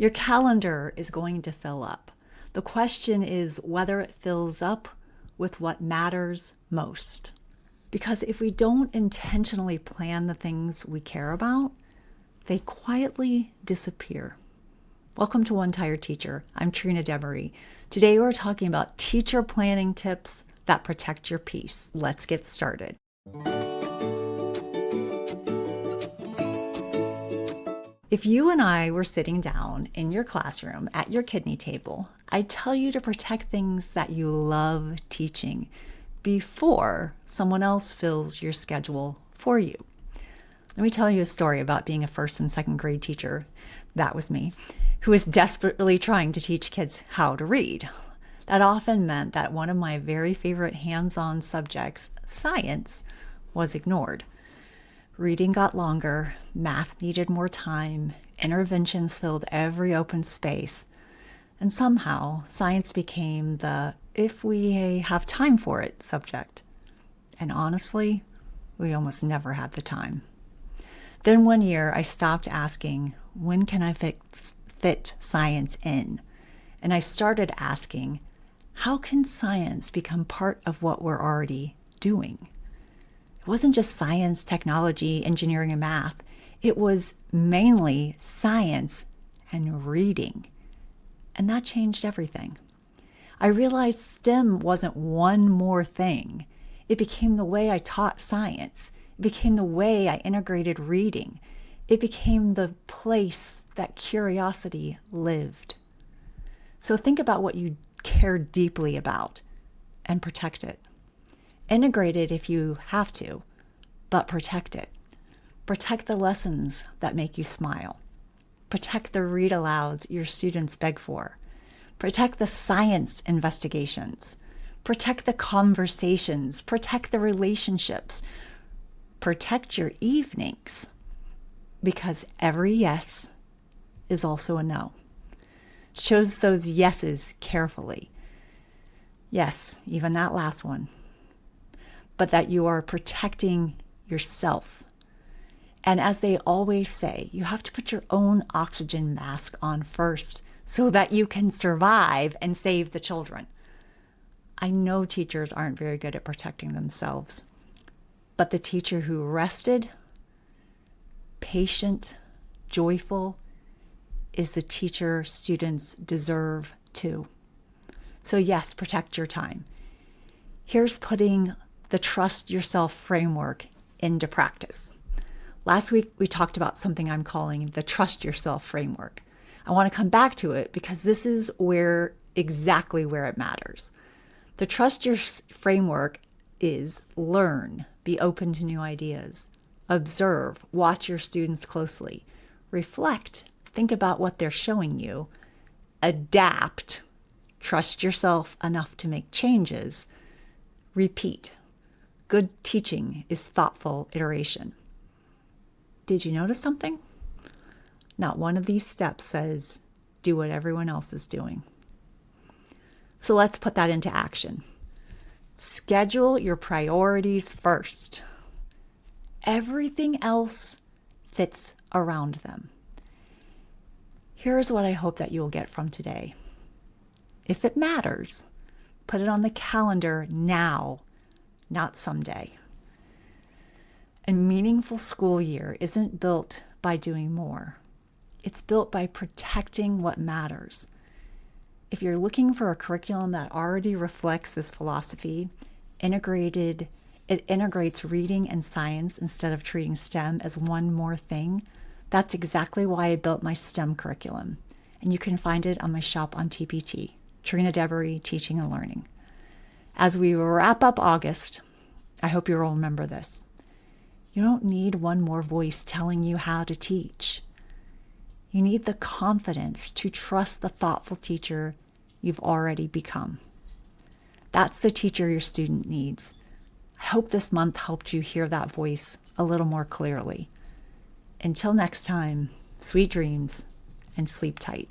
Your calendar is going to fill up. The question is whether it fills up with what matters most. Because if we don't intentionally plan the things we care about, they quietly disappear. Welcome to One Tired Teacher. I'm Trina Deboree. Today we're talking about teacher planning tips that protect your peace. Let's get started. If you and I were sitting down in your classroom at your kidney table, I'd tell you to protect things that you love teaching before someone else fills your schedule for you. Let me tell you a story about being a first and second grade teacher. That was me, who was desperately trying to teach kids how to read. That often meant that one of my very favorite hands-on subjects, science, was ignored. Reading got longer, math needed more time, interventions filled every open space, and somehow science became the if we have time for it subject. And honestly, we almost never had the time. Then one year I stopped asking, when can I fit science in? And I started asking, how can science become part of what we're already doing? It wasn't just science, technology, engineering, and math. It was mainly science and reading. And that changed everything. I realized STEM wasn't one more thing. It became the way I taught science. It became the way I integrated reading. It became the place that curiosity lived. So think about what you care deeply about and protect it. Integrate it if you have to, but protect it. Protect the lessons that make you smile. Protect the read alouds your students beg for. Protect the science investigations. Protect the conversations. Protect the relationships. Protect your evenings, because every yes is also a no. Choose those yeses carefully. Yes, even that last one. But that you are protecting yourself. And as they always say, you have to put your own oxygen mask on first so that you can survive and save the children. I know teachers aren't very good at protecting themselves, but the teacher who rested, patient, joyful, is the teacher students deserve too. So yes, protect your time. Here's putting the trust yourself framework into practice. Last week, we talked about something I'm calling the trust yourself framework. I want to come back to it because this is exactly where it matters. The trust your framework is learn, be open to new ideas, observe, watch your students closely, reflect, think about what they're showing you, adapt, trust yourself enough to make changes, repeat. Good teaching is thoughtful iteration. Did you notice something? Not one of these steps says, do what everyone else is doing. So let's put that into action. Schedule your priorities first. Everything else fits around them. Here's what I hope that you'll get from today. If it matters, put it on the calendar now, not someday. A meaningful school year isn't built by doing more. It's built by protecting what matters. If you're looking for a curriculum that already reflects this philosophy, it integrates reading and science instead of treating STEM as one more thing, that's exactly why I built my STEM curriculum. And you can find it on my shop on TPT, Trina Deboree Teaching and Learning. As we wrap up August, I hope you'll remember this. You don't need one more voice telling you how to teach. You need the confidence to trust the thoughtful teacher you've already become. That's the teacher your student needs. I hope this month helped you hear that voice a little more clearly. Until next time, sweet dreams and sleep tight.